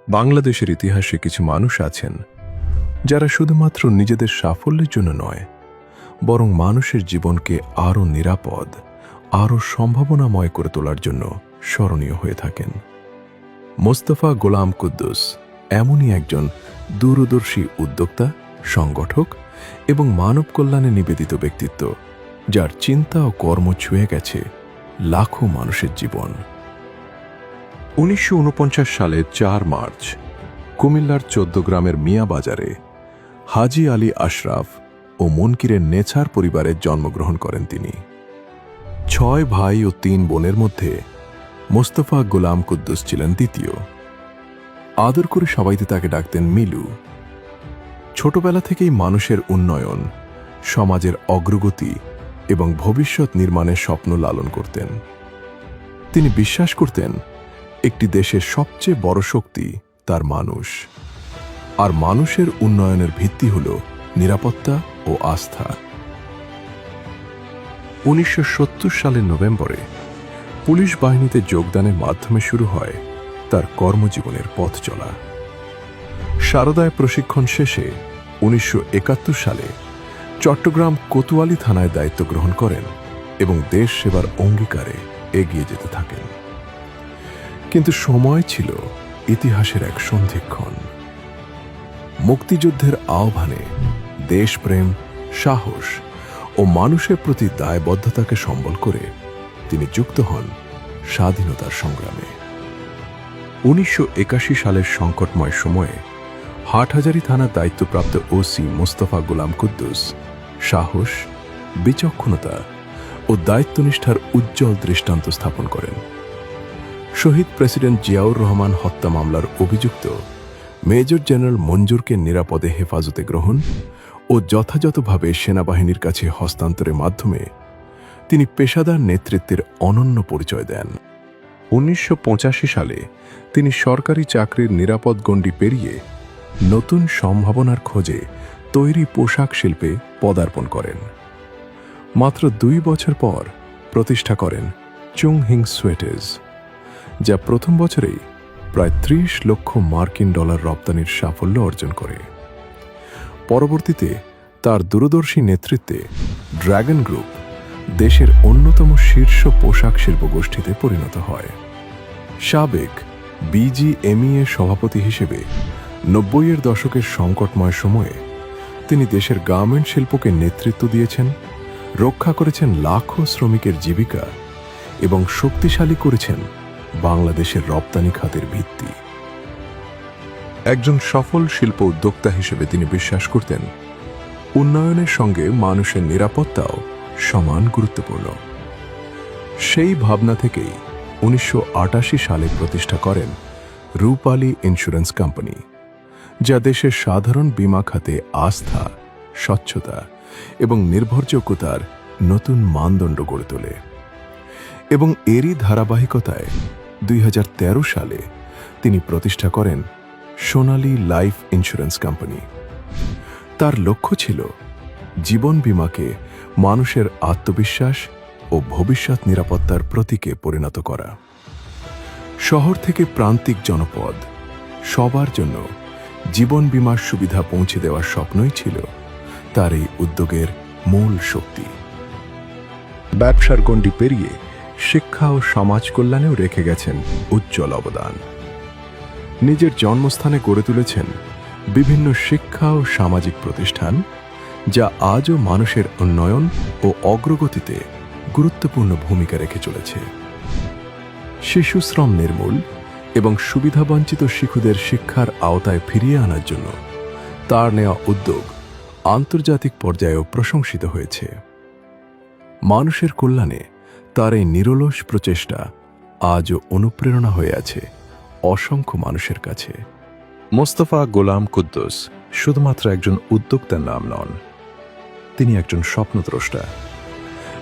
বাংলাদেশের ইতিহাসে কিছু মানুষ আছেন যারা শুধুমাত্র নিজেদের সাফল্যের জন্য নয়, বরং মানুষের জীবনকে আরও নিরাপদ, আরও সম্ভাবনাময় করে তোলার জন্য স্মরণীয় হয়ে থাকেন। মোস্তফা গোলাম কুদ্দুস এমনই একজন দূরদর্শী উদ্যোক্তা, সংগঠক এবং মানব কল্যাণে নিবেদিত ব্যক্তিত্ব, যার চিন্তা ও কর্ম ছুঁয়ে গেছে লাখো মানুষের জীবন। 1949 সালের 4 মার্চ কুমিল্লার 14 গ্রামের মিয়া বাজারে হাজী আলী আশরাফ ও মনকিরের নেছার পরিবারে জন্মগ্রহণ করেন তিনি। 6 ভাই ও 3 বোনের মধ্যে মোস্তফা গোলাম কুদ্দুস ছিলেন দ্বিতীয়। আদর করে সবাই তাকে ডাকতেন মিলু। ছোটবেলা থেকেই মানুষের উন্নয়ন, সমাজের অগ্রগতি এবং ভবিষ্যৎ নির্মাণের স্বপ্ন লালন করতেন। তিনি বিশ্বাস করতেন একটি দেশের সবচেয়ে বড় শক্তি তার মানুষ, আর মানুষের উন্নয়নের ভিত্তি হল নিরাপত্তা ও আস্থা। 1970 সালের নভেম্বরে পুলিশ বাহিনীতে যোগদানের মাধ্যমে শুরু হয় তার কর্মজীবনের পথ চলা। সারদায় প্রশিক্ষণ শেষে 1971 সালে চট্টগ্রাম কোতোয়ালি থানায় দায়িত্ব গ্রহণ করেন এবং দেশ সেবার অঙ্গীকারে এগিয়ে যেতে থাকেন। কিন্তু সময় ছিল ইতিহাসের এক সন্ধিক্ষণ। মুক্তিযুদ্ধের আহ্বানে দেশপ্রেম, সাহস ও মানুষের প্রতি দায়বদ্ধতাকে সম্বল করে তিনি যুক্ত হন স্বাধীনতার সংগ্রামে। 1981 সালের সংকটময় সময়ে হাটহাজারী থানার দায়িত্বপ্রাপ্ত ওসি মোস্তফা গোলাম কুদ্দুস সাহস, বিচক্ষণতা ও দায়িত্বনিষ্ঠার উজ্জ্বল দৃষ্টান্ত স্থাপন করেন। শহীদ প্রেসিডেন্ট জিয়াউর রহমান হত্যা মামলার অভিযুক্ত মেজর জেনারেল মঞ্জুরকে নিরাপদে হেফাজতে গ্রহণ ও যথাযথভাবে সেনাবাহিনীর কাছে হস্তান্তরের মাধ্যমে তিনি পেশাদার নেতৃত্বের অনন্য পরিচয় দেন। 1985 সালে তিনি সরকারি চাকরির নিরাপদ গণ্ডি পেরিয়ে নতুন সম্ভাবনার খোঁজে তৈরি পোশাক শিল্পে পদার্পণ করেন। মাত্র 2 বছর পর প্রতিষ্ঠা করেন চুং হিং সোয়েটার্স, যা প্রথম বছরেই প্রায় 30 লক্ষ মার্কিন ডলার রপ্তানির সাফল্য অর্জন করে। পরবর্তীতে তার দূরদর্শী নেতৃত্বে ড্রাগন গ্রুপ দেশের অন্যতম শীর্ষ পোশাক শিল্প গোষ্ঠীতে পরিণত হয়। সাবেক বিজিএমইএ সভাপতি হিসেবে 90-এর দশকের সংকটময় সময়ে তিনি দেশের গার্মেন্ট শিল্পকে নেতৃত্ব দিয়েছেন, রক্ষা করেছেন লাখো শ্রমিকের জীবিকা এবং শক্তিশালী করেছেন বাংলাদেশের রপ্তানি খাতের ভিত্তি। একজন সফল শিল্প উদ্যোক্তা হিসেবে তিনি বিশ্বাস করতেন উন্নয়নের সঙ্গে মানুষের নিরাপত্তাও সমান গুরুত্বপূর্ণ। সেই ভাবনা থেকেই 1988 সালে প্রতিষ্ঠা করেন রূপালী ইন্স্যুরেন্স কোম্পানি, যা দেশের সাধারণ বীমা খাতে আস্থা, স্বচ্ছতা এবং নির্ভরযোগ্যতার নতুন মানদণ্ড গড়ে তোলে। এবং এরই ধারাবাহিকতায় 2013 সালে তিনি প্রতিষ্ঠা করেন সোনালী লাইফ ইন্স্যুরেন্স কোম্পানি। তার লক্ষ্য ছিল জীবন বীমাকে মানুষের আত্মবিশ্বাস ও ভবিষ্যৎ নিরাপত্তার প্রতীকে পরিণত করা। শহর থেকে প্রান্তিক জনপদ সবার জন্য জীবন বীমার সুবিধা পৌঁছে দেওয়ার স্বপ্নই ছিল তার এই উদ্যোগের মূল শক্তি। ব্যবসার গণ্ডি পেরিয়ে শিক্ষা ও সমাজ কল্যাণেও রেখে গেছেন উজ্জ্বল অবদান। নিজের জন্মস্থানে গড়ে তুলেছেন বিভিন্ন শিক্ষা ও সামাজিক প্রতিষ্ঠান, যা আজও মানুষের উন্নয়ন ও অগ্রগতিতে গুরুত্বপূর্ণ ভূমিকা রেখে চলেছে। শিশুশ্রম নির্মূল এবং সুবিধাবঞ্চিত শিশুদের শিক্ষার আওতায় ফিরিয়ে আনার জন্য তার নেওয়া উদ্যোগ আন্তর্জাতিক পর্যায়েও প্রশংসিত হয়েছে। মানুষের কল্যাণে তার এই নিরলস প্রচেষ্টা আজও অনুপ্রেরণা হয়ে আছে অসংখ্য মানুষের কাছে। মোস্তফা গোলাম কুদ্দুস শুধুমাত্র একজন উদ্যোক্তার নাম নন, তিনি একজন স্বপ্নদ্রষ্টা,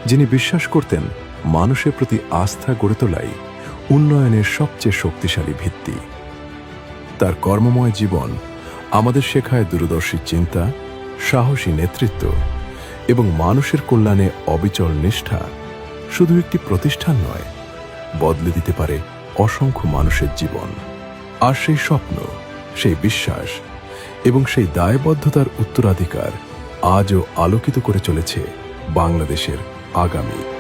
যিনি বিশ্বাস করতেন মানুষের প্রতি আস্থা গড়ে তোলাই উন্নয়নের সবচেয়ে শক্তিশালী ভিত্তি। তার কর্মময় জীবন আমাদের শেখায় দূরদর্শী চিন্তা, সাহসী নেতৃত্ব এবং মানুষের কল্যাণে অবিচল নিষ্ঠা শুধু একটি প্রতিষ্ঠান নয়, বদলে দিতে পারে অসংখ্য মানুষের জীবন। আর সেই স্বপ্ন, সেই বিশ্বাস এবং সেই দায়বদ্ধতার উত্তরাধিকার আজও আলোকিত করে চলেছে বাংলাদেশের আগামী।